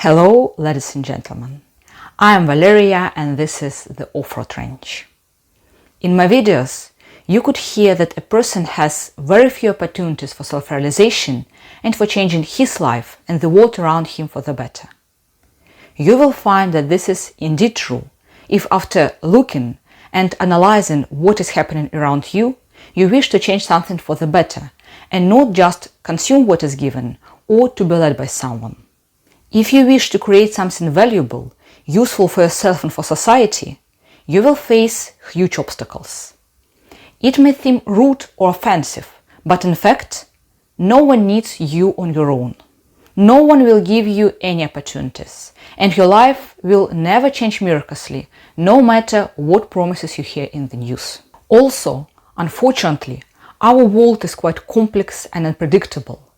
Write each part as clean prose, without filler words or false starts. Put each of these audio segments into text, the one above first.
Hello, ladies and gentlemen. I am Valeria and this is the Off-Road Range. In my videos, you could hear that a person has very few opportunities for self-realization and for changing his life and the world around him for the better. You will find that this is indeed true if after looking and analyzing what is happening around you, you wish to change something for the better and not just consume what is given or to be led by someone. If you wish to create something valuable, useful for yourself and for society, you will face huge obstacles. It may seem rude or offensive, but in fact, no one needs you on your own. No one will give you any opportunities, and your life will never change miraculously, no matter what promises you hear in the news. Also, unfortunately, our world is quite complex and unpredictable.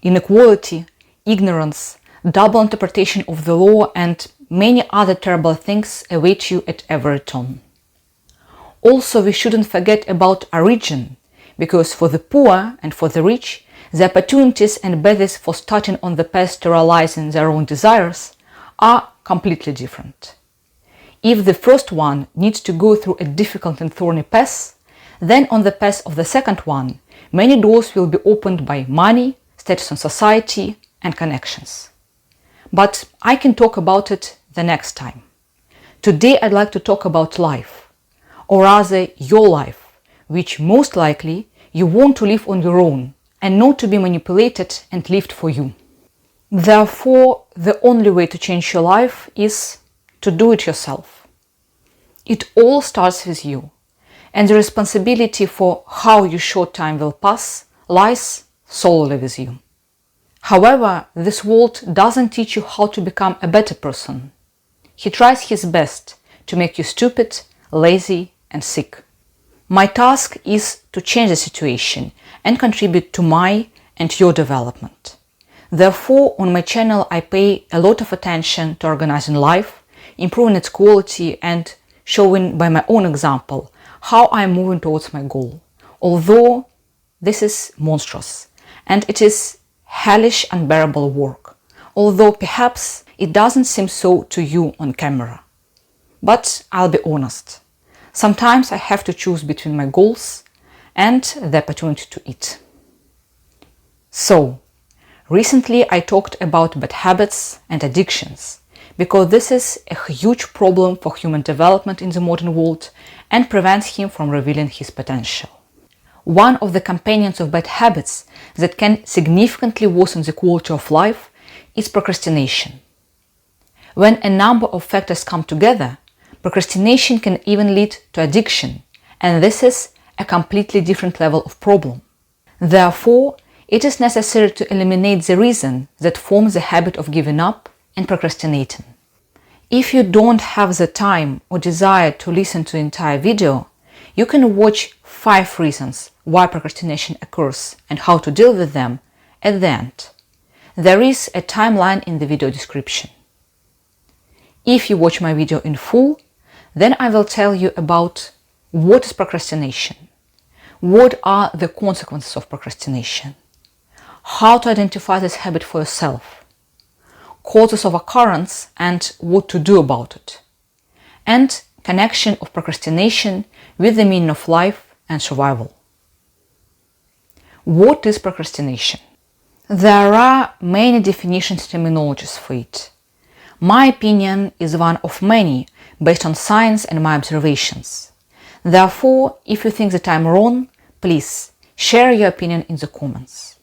Inequality, ignorance, double interpretation of the law and many other terrible things await you at every turn. Also, we shouldn't forget about origin, because for the poor and for the rich, the opportunities and basis for starting on the path to realizing their own desires are completely different. If the first one needs to go through a difficult and thorny path, then on the path of the second one, many doors will be opened by money, status in society, and connections. But I can talk about it the next time. Today I'd like to talk about life, or rather your life, which most likely you want to live on your own and not to be manipulated and lived for you. Therefore, the only way to change your life is to do it yourself. It all starts with you, and the responsibility for how your short time will pass lies solely with you. However, this world doesn't teach you how to become a better person. He tries his best to make you stupid, lazy, and sick. My task is to change the situation and contribute to my and your development. Therefore, on my channel I pay a lot of attention to organizing life, improving its quality and showing by my own example how I am moving towards my goal. Although this is monstrous and it is hellish, unbearable work, although perhaps it doesn't seem so to you on camera. But I'll be honest, sometimes I have to choose between my goals and the opportunity to eat. So, recently I talked about bad habits and addictions, because this is a huge problem for human development in the modern world and prevents him from revealing his potential. One of the companions of bad habits that can significantly worsen the quality of life is procrastination. When a number of factors come together, procrastination can even lead to addiction, and this is a completely different level of problem. Therefore, it is necessary to eliminate the reason that forms the habit of giving up and procrastinating. If you don't have the time or desire to listen to the entire video, you can watch 5 reasons why procrastination occurs and how to deal with them at the end. There is a timeline in the video description. If you watch my video in full, then I will tell you about what is procrastination, what are the consequences of procrastination, how to identify this habit for yourself, causes of occurrence and what to do about it, and connection of procrastination with the meaning of life and survival. What is procrastination? There are many definitions and terminologies for it. My opinion is one of many based on science and my observations. Therefore, if you think that I'm wrong, please share your opinion in the comments.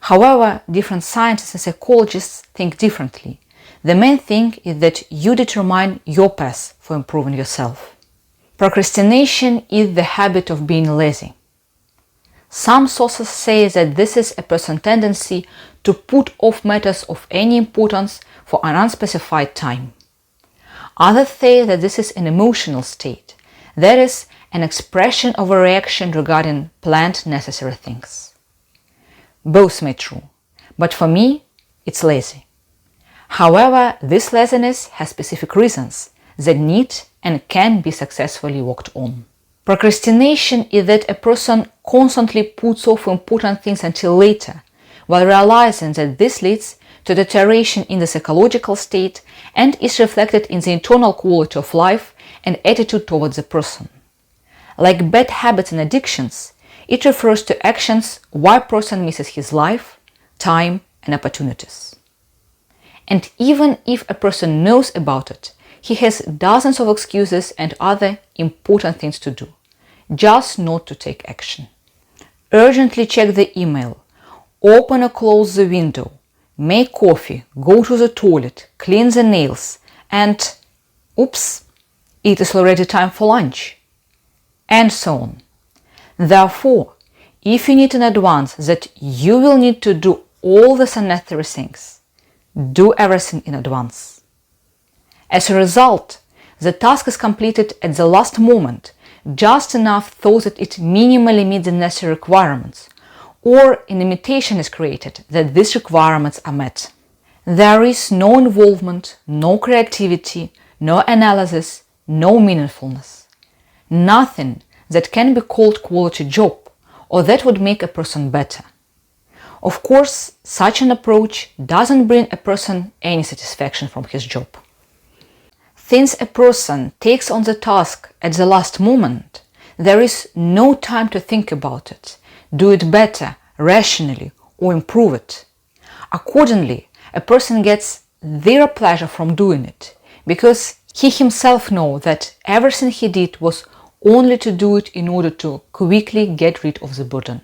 However, different scientists and psychologists think differently. The main thing is that you determine your path for improving yourself. Procrastination is the habit of being lazy. Some sources say that this is a person's tendency to put off matters of any importance for an unspecified time. Others say that this is an emotional state, that is, an expression of a reaction regarding planned necessary things. Both may be true, but for me, it's lazy. However, this laziness has specific reasons that need and can be successfully worked on. Procrastination is that a person constantly puts off important things until later, while realizing that this leads to deterioration in the psychological state and is reflected in the internal quality of life and attitude towards the person. Like bad habits and addictions, it refers to actions why a person misses his life, time, and opportunities. And even if a person knows about it, he has dozens of excuses and other important things to do, just not to take action. Urgently check the email, open or close the window, make coffee, go to the toilet, clean the nails, and oops, it is already time for lunch, and so on. Therefore, if you need in advance that you will need to do all these unnecessary things, do everything in advance. As a result, the task is completed at the last moment, just enough so that it minimally meets the necessary requirements, or an imitation is created that these requirements are met. There is no involvement, no creativity, no analysis, no meaningfulness. Nothing that can be called quality job or that would make a person better. Of course, such an approach doesn't bring a person any satisfaction from his job. Since a person takes on the task at the last moment, there is no time to think about it, do it better, rationally, or improve it. Accordingly, a person gets zero pleasure from doing it, because he himself knows that everything he did was only to do it in order to quickly get rid of the burden.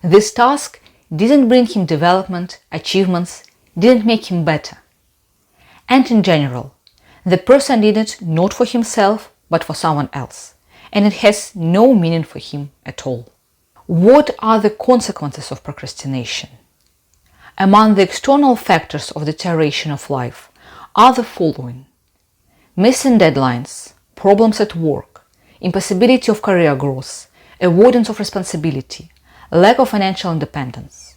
This task didn't bring him development, achievements, didn't make him better. And in general, the person did it not for himself, but for someone else, and it has no meaning for him at all. What are the consequences of procrastination? Among the external factors of deterioration of life are the following: missing deadlines, problems at work, impossibility of career growth, avoidance of responsibility, lack of financial independence,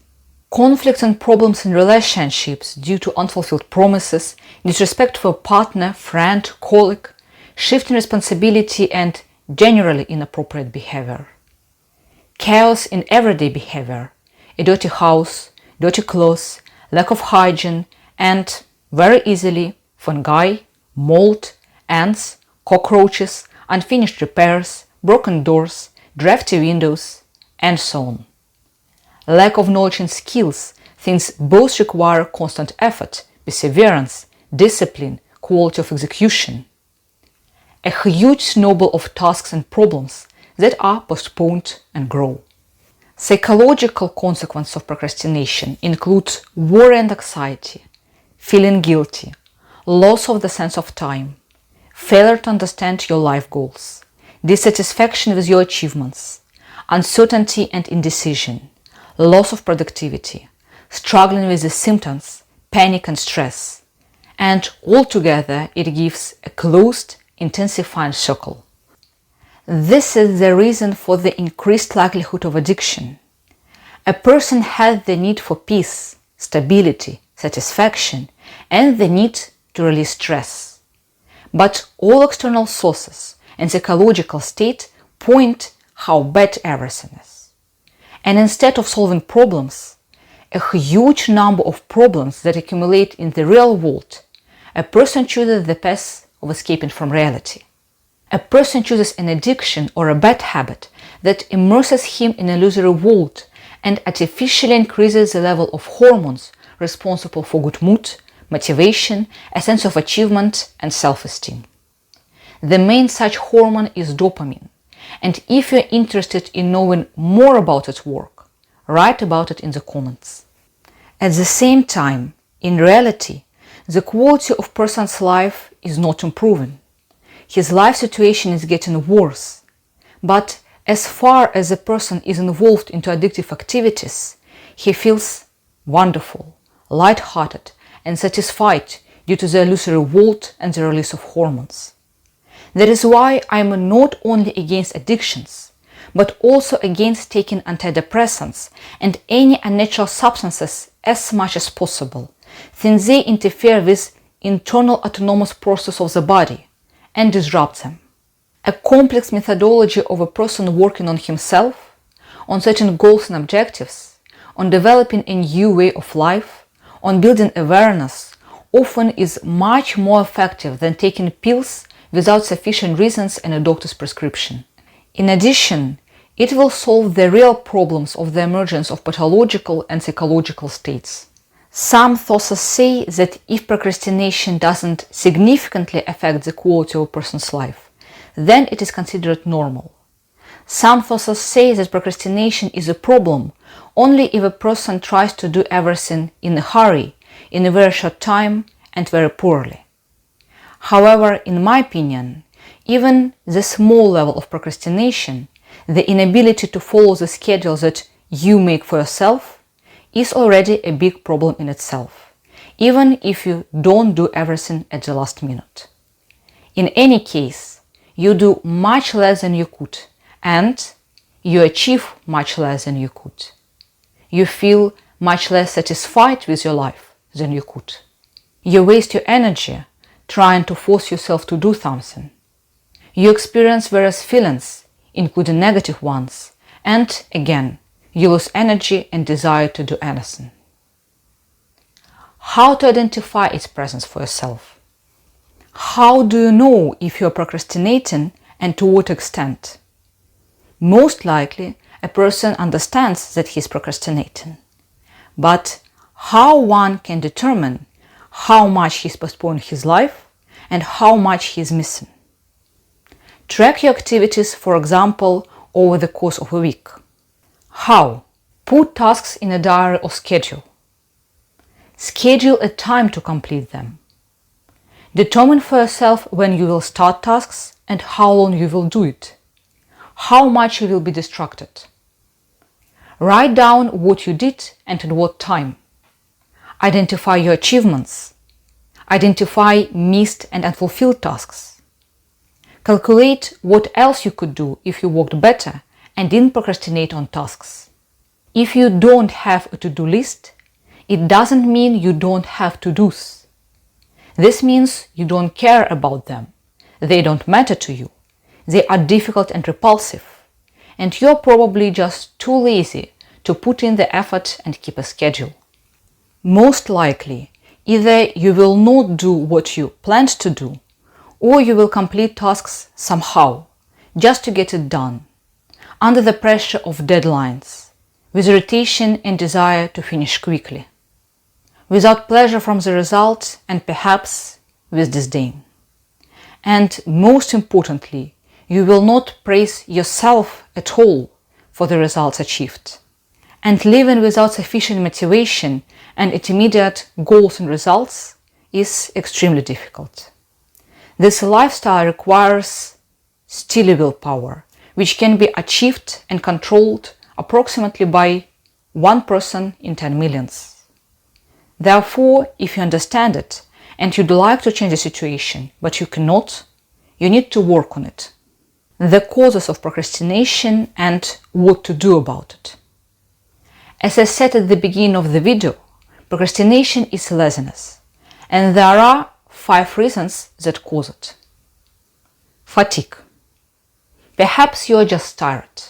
conflicts and problems in relationships due to unfulfilled promises, disrespect for a partner, friend, colleague, shifting responsibility, and generally inappropriate behavior. Chaos in everyday behavior, a dirty house, dirty clothes, lack of hygiene, and, very easily, fungi, mold, ants, cockroaches, unfinished repairs, broken doors, drafty windows, and so on. Lack of knowledge and skills, things both require constant effort, perseverance, discipline, quality of execution. A huge snowball of tasks and problems that are postponed and grow. Psychological consequences of procrastination include worry and anxiety, feeling guilty, loss of the sense of time, failure to understand your life goals, dissatisfaction with your achievements, uncertainty and indecision, loss of productivity, struggling with the symptoms, panic and stress, and altogether it gives a closed, intensifying circle. This is the reason for the increased likelihood of addiction. A person has the need for peace, stability, satisfaction, and the need to release stress. But all external sources and psychological state point how bad everything is. And instead of solving problems, a huge number of problems that accumulate in the real world, a person chooses the path of escaping from reality. A person chooses an addiction or a bad habit that immerses him in an illusory world and artificially increases the level of hormones responsible for good mood, motivation, a sense of achievement, and self-esteem. The main such hormone is dopamine, and if you're interested in knowing more about its work, write about it in the comments. At the same time, in reality, the quality of a person's life is not improving. His life situation is getting worse. But as far as a person is involved into addictive activities, he feels wonderful, light-hearted, and satisfied due to the illusory world and the release of hormones. That is why I am not only against addictions, but also against taking antidepressants and any unnatural substances as much as possible, since they interfere with internal autonomous process of the body and disrupt them. A complex methodology of a person working on himself, on setting goals and objectives, on developing a new way of life, on building awareness often is much more effective than taking pills without sufficient reasons and a doctor's prescription. In addition, it will solve the real problems of the emergence of pathological and psychological states. Some sources say that if procrastination doesn't significantly affect the quality of a person's life, then it is considered normal. Some sources say that procrastination is a problem only if a person tries to do everything in a hurry, in a very short time, and very poorly. However, in my opinion, even the small level of procrastination, the inability to follow the schedule that you make for yourself, is already a big problem in itself, even if you don't do everything at the last minute. In any case, you do much less than you could, and you achieve much less than you could. You feel much less satisfied with your life than you could. You waste your energy trying to force yourself to do something. You experience various feelings, including negative ones, and again, you lose energy and desire to do anything. How to identify its presence for yourself? How do you know if you are procrastinating and to what extent? Most likely, a person understands that he is procrastinating. But how one can determine how much he is postponing his life and how much he is missing? Track your activities, for example, over the course of a week. How? Put tasks in a diary or schedule. Schedule a time to complete them. Determine for yourself when you will start tasks and how long you will do it. How much you will be distracted. Write down what you did and at what time. Identify your achievements. Identify missed and unfulfilled tasks. Calculate what else you could do if you worked better and didn't procrastinate on tasks. If you don't have a to-do list, it doesn't mean you don't have to-dos. This means you don't care about them. They don't matter to you. They are difficult and repulsive, and you're probably just too lazy to put in the effort and keep a schedule. Most likely, either you will not do what you planned to do, or you will complete tasks somehow, just to get it done, under the pressure of deadlines, with irritation and desire to finish quickly, without pleasure from the result and perhaps with disdain. And most importantly, you will not praise yourself at all for the results achieved. And living without sufficient motivation and immediate goals and results is extremely difficult. This lifestyle requires steely willpower, which can be achieved and controlled approximately by 1 person in 10 millions. Therefore, if you understand it and you'd like to change the situation, but you cannot, you need to work on it. The causes of procrastination and what to do about it. As I said at the beginning of the video, procrastination is laziness, and there are 5 reasons that cause it. Fatigue. Perhaps you are just tired.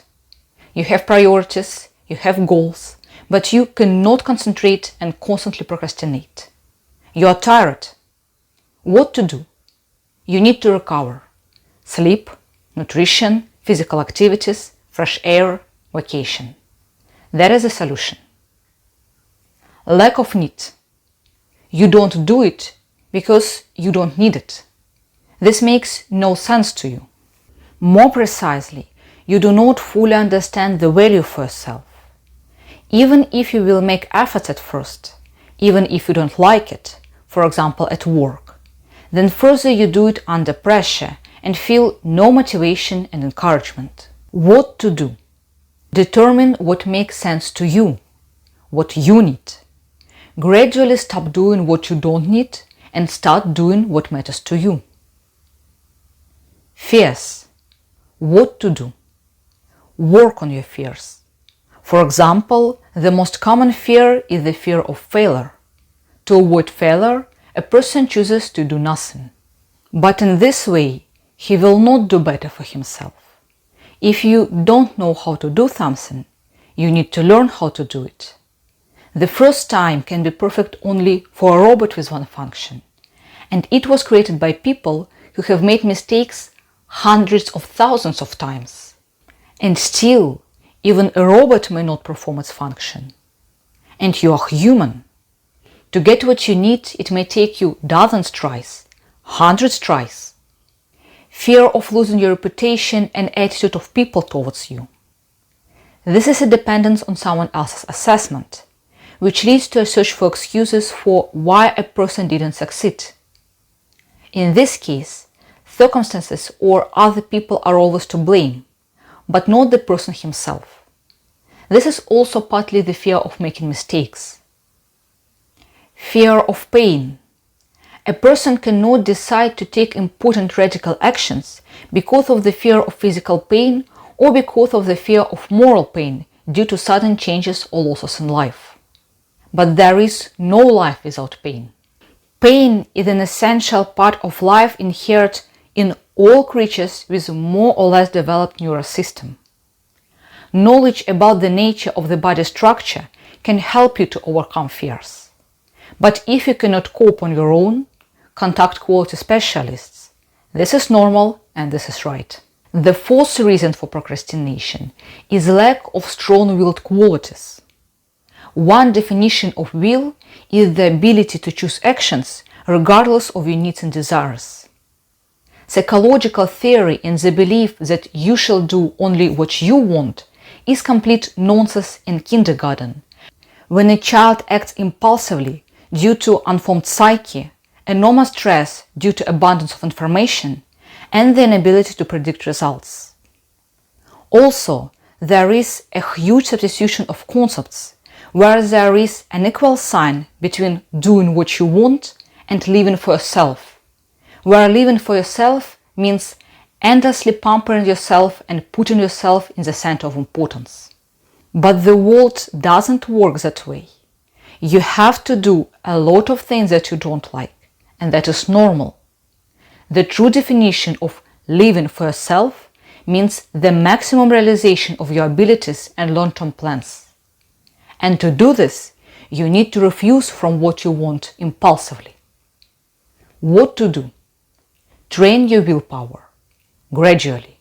You have priorities, you have goals, but you cannot concentrate and constantly procrastinate. You are tired. What to do? You need to recover. Sleep, nutrition, physical activities, fresh air, vacation. That is a solution. Lack of need. You don't do it because you don't need it. This makes no sense to you. More precisely, you do not fully understand the value for yourself. Even if you will make efforts at first, even if you don't like it, for example at work, then further you do it under pressure and feel no motivation and encouragement. What to do? Determine what makes sense to you, what you need. Gradually stop doing what you don't need and start doing what matters to you. Fears. What to do? Work on your fears. For example, the most common fear is the fear of failure. To avoid failure, a person chooses to do nothing. But in this way, he will not do better for himself. If you don't know how to do something, you need to learn how to do it. The first time can be perfect only for a robot with one function, and it was created by people who have made mistakes hundreds of thousands of times. And still, even a robot may not perform its function. And you are human. To get what you need, it may take you dozens tries, hundreds tries. Fear of losing your reputation and attitude of people towards you. This is a dependence on someone else's assessment, which leads to a search for excuses for why a person didn't succeed. In this case, circumstances or other people are always to blame, but not the person himself. This is also partly the fear of making mistakes. Fear of pain. A person cannot decide to take important radical actions because of the fear of physical pain or because of the fear of moral pain due to sudden changes or losses in life. But there is no life without pain. Pain is an essential part of life inherent in all creatures with more or less developed neural system. Knowledge about the nature of the body structure can help you to overcome fears. But if you cannot cope on your own, contact quality specialists. This is normal and this is right. The fourth reason for procrastination is lack of strong-willed qualities. One definition of will is the ability to choose actions regardless of your needs and desires. Psychological theory and the belief that you shall do only what you want is complete nonsense in kindergarten. When a child acts impulsively due to unformed psyche, enormous stress due to abundance of information, and the inability to predict results. Also, there is a huge substitution of concepts where there is an equal sign between doing what you want and living for yourself, where living for yourself means endlessly pampering yourself and putting yourself in the center of importance. But the world doesn't work that way. You have to do a lot of things that you don't like, and that is normal. The true definition of living for yourself means the maximum realization of your abilities and long-term plans. And to do this, you need to refuse from what you want impulsively. What to do? Train your willpower. Gradually.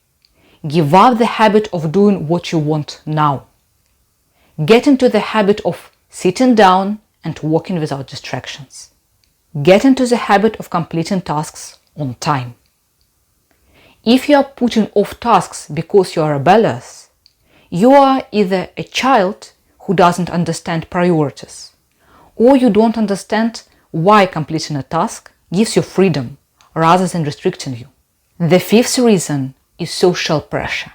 Give up the habit of doing what you want now. Get into the habit of sitting down and working without distractions. Get into the habit of completing tasks on time. If you are putting off tasks because you are rebellious, you are either a child who doesn't understand priorities, or you don't understand why completing a task gives you freedom rather than restricting you. The fifth reason is social pressure.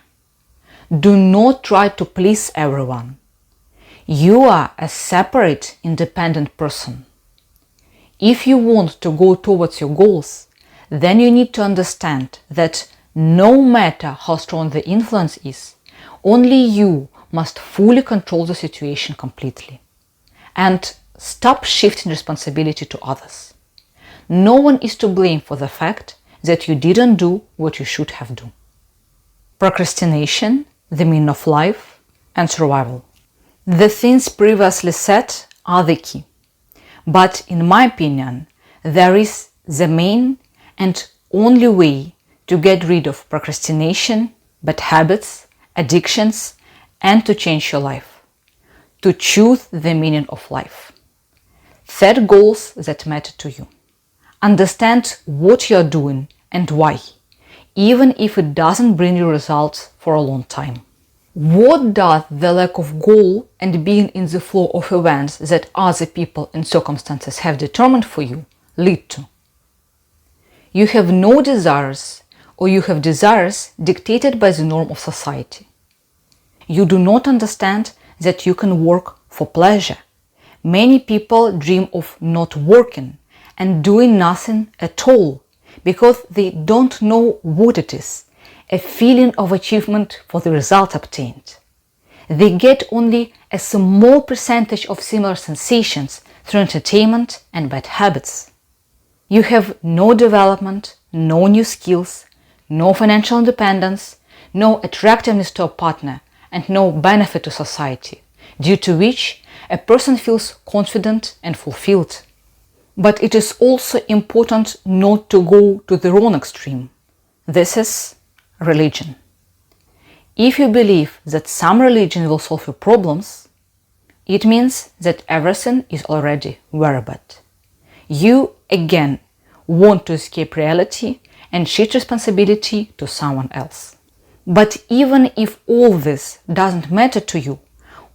Do not try to please everyone. You are a separate, independent person. If you want to go towards your goals, then you need to understand that no matter how strong the influence is, only you must fully control the situation completely. And stop shifting responsibility to others. No one is to blame for the fact that you didn't do what you should have done. Procrastination, the meaning of life, and survival. The things previously said are the key. But in my opinion, there is the main and only way to get rid of procrastination, bad habits, addictions, and to change your life. To choose the meaning of life. Set goals that matter to you. Understand what you are doing and why, even if it doesn't bring you results for a long time. What does the lack of goal and being in the flow of events that other people and circumstances have determined for you lead to? You have no desires, or you have desires dictated by the norm of society. You do not understand that you can work for pleasure. Many people dream of not working and doing nothing at all because they don't know what it is, a feeling of achievement for the result obtained. They get only a small percentage of similar sensations through entertainment and bad habits. You have no development, no new skills, no financial independence, no attractiveness to a partner, and no benefit to society, due to which a person feels confident and fulfilled. But it is also important not to go to the wrong extreme. This is religion. If you believe that some religion will solve your problems, it means that everything is already very bad. You, again, want to escape reality and shift responsibility to someone else. But even if all this doesn't matter to you,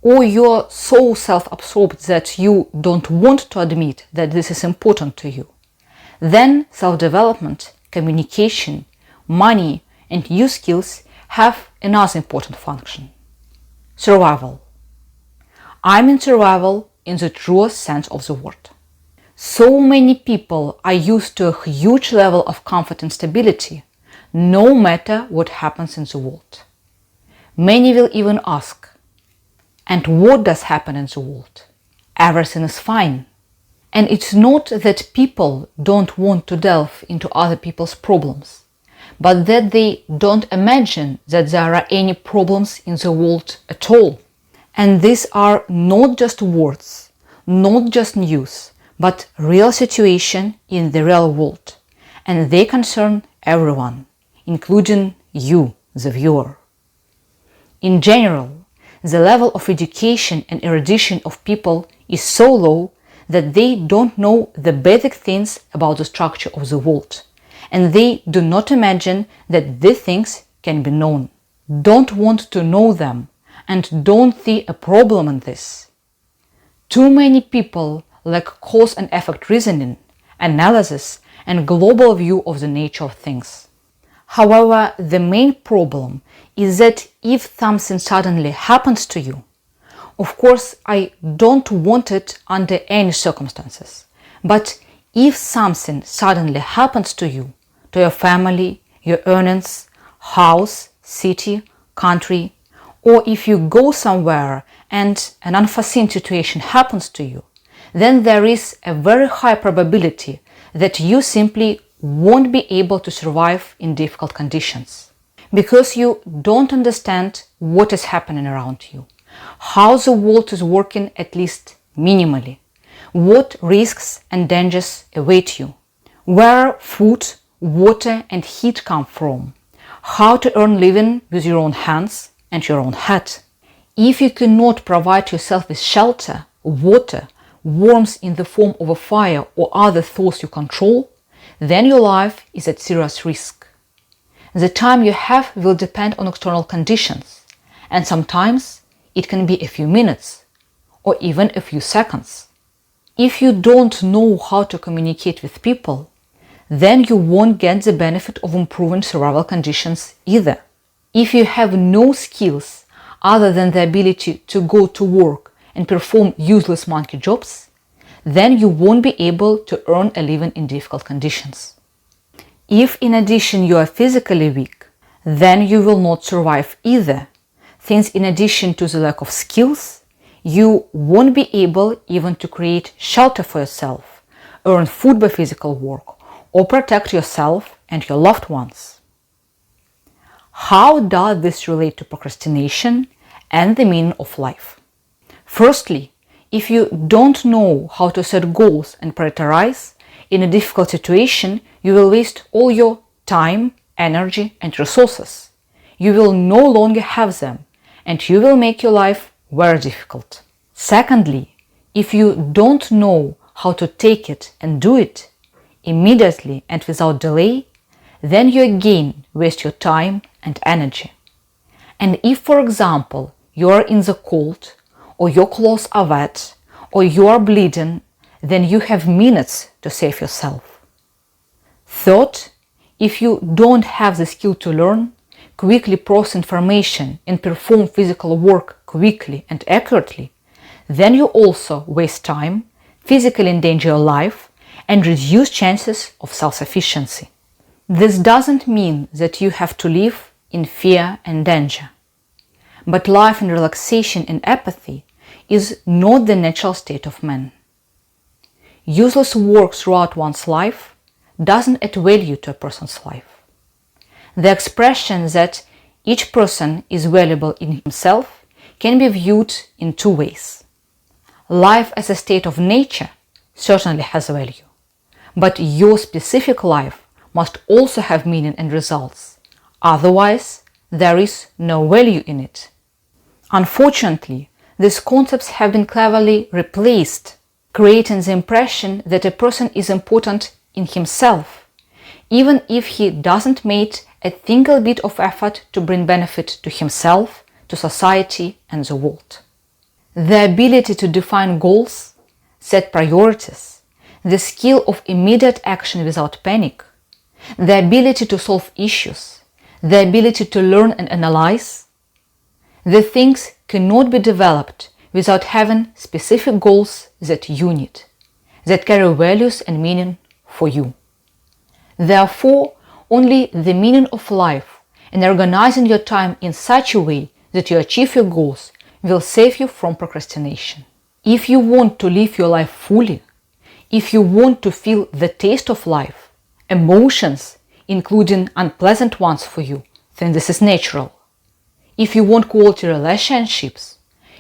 or you're so self-absorbed that you don't want to admit that this is important to you, then self-development, communication, money, and new skills have another important function: survival. I mean survival in the truest sense of the word. So many people are used to a huge level of comfort and stability, no matter what happens in the world. Many will even ask, and what does happen in the world? Everything is fine. And it's not that people don't want to delve into other people's problems, but that they don't imagine that there are any problems in the world at all. And these are not just words, not just news, but real situation in the real world. And they concern everyone, including you, the viewer. In general, the level of education and erudition of people is so low that they don't know the basic things about the structure of the world, and they do not imagine that these things can be known, don't want to know them, and don't see a problem in this. Too many people lack cause and effect reasoning, analysis, and global view of the nature of things. However, the main problem is that if something suddenly happens to you, of course, I don't want it under any circumstances, but if something suddenly happens to you, to your family, your earnings, house, city, country, or if you go somewhere and an unforeseen situation happens to you, then there is a very high probability that you simply won't be able to survive in difficult conditions, because you don't understand what is happening around you, how the world is working, at least minimally, what risks and dangers await you, where food, water and heat come from, how to earn living with your own hands and your own head. If you cannot provide yourself with shelter, water, warmth in the form of a fire or other things you control, then your life is at serious risk. The time you have will depend on external conditions, and sometimes it can be a few minutes or even a few seconds. If you don't know how to communicate with people, then you won't get the benefit of improving survival conditions either. If you have no skills other than the ability to go to work and perform useless monkey jobs, then you won't be able to earn a living in difficult conditions. If in addition you are physically weak, then you will not survive either, since in addition to the lack of skills, you won't be able even to create shelter for yourself, earn food by physical work, or protect yourself and your loved ones. How does this relate to procrastination and the meaning of life? Firstly, if you don't know how to set goals and prioritize, in a difficult situation, you will waste all your time, energy, and resources. You will no longer have them, and you will make your life very difficult. Secondly, if you don't know how to take it and do it immediately and without delay, then you again waste your time and energy. And if, for example, you are in the cold, or your clothes are wet, or you are bleeding, then you have minutes to save yourself. Third, if you don't have the skill to learn, quickly process information and perform physical work quickly and accurately, then you also waste time, physically endanger your life, and reduce chances of self-sufficiency. This doesn't mean that you have to live in fear and danger. But life in relaxation and apathy is not the natural state of man. Useless work throughout one's life doesn't add value to a person's life. The expression that each person is valuable in himself can be viewed in two ways. Life as a state of nature certainly has value, but your specific life must also have meaning and results. Otherwise, there is no value in it. Unfortunately, these concepts have been cleverly replaced, creating the impression that a person is important in himself, even if he doesn't make a single bit of effort to bring benefit to himself, to society and the world. The ability to define goals, set priorities, the skill of immediate action without panic, the ability to solve issues, the ability to learn and analyze, the things cannot be developed without having specific goals that you need, that carry values and meaning for you. Therefore, only the meaning of life and organizing your time in such a way that you achieve your goals will save you from procrastination. If you want to live your life fully, if you want to feel the taste of life, emotions, including unpleasant ones for you, then this is natural. If you want quality relationships,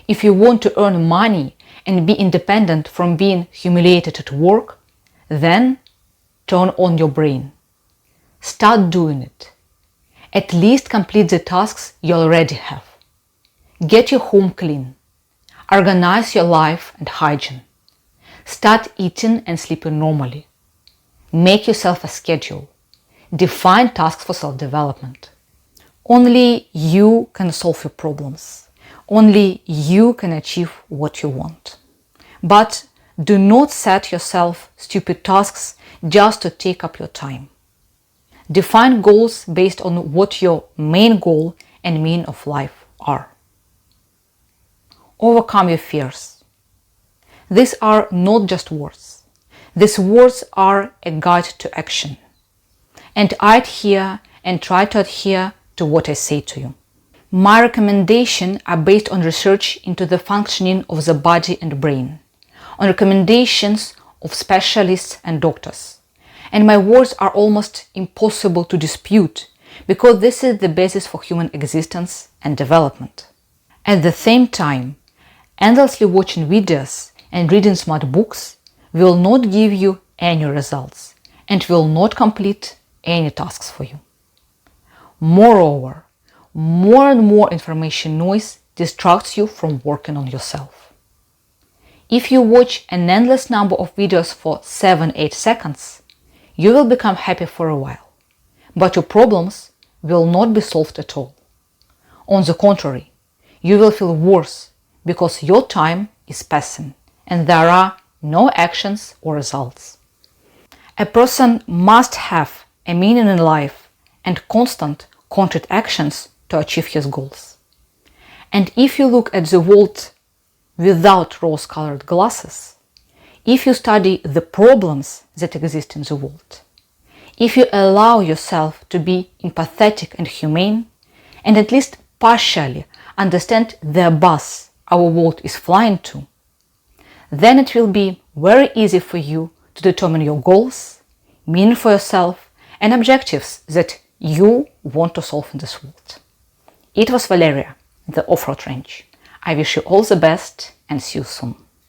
if you want to earn money and be independent from being humiliated at work, then turn on your brain. Start doing it. At least complete the tasks you already have. Get your home clean. Organize your life and hygiene. Start eating and sleeping normally. Make yourself a schedule. Define tasks for self-development. Only you can solve your problems. Only you can achieve what you want. But do not set yourself stupid tasks just to take up your time. Define goals based on what your main goal and meaning of life are. Overcome your fears. These are not just words. These words are a guide to action. And I adhere and try to adhere to what I say to you. My recommendations are based on research into the functioning of the body and brain, on recommendations of specialists and doctors. And my words are almost impossible to dispute because this is the basis for human existence and development. At the same time, endlessly watching videos and reading smart books will not give you any results and will not complete any tasks for you. Moreover, more and more information noise distracts you from working on yourself. If you watch an endless number of videos for 7-8 seconds, you will become happy for a while, but your problems will not be solved at all. On the contrary, you will feel worse because your time is passing and there are no actions or results. A person must have a meaning in life and constant, concrete actions to achieve his goals. And if you look at the world without rose-colored glasses, if you study the problems that exist in the world, if you allow yourself to be empathetic and humane, and at least partially understand the bus our world is flying to, then it will be very easy for you to determine your goals, meaning for yourself, and objectives that you want to solve in this world. It was Valeria, the Off-Road Range. I wish you all the best and see you soon.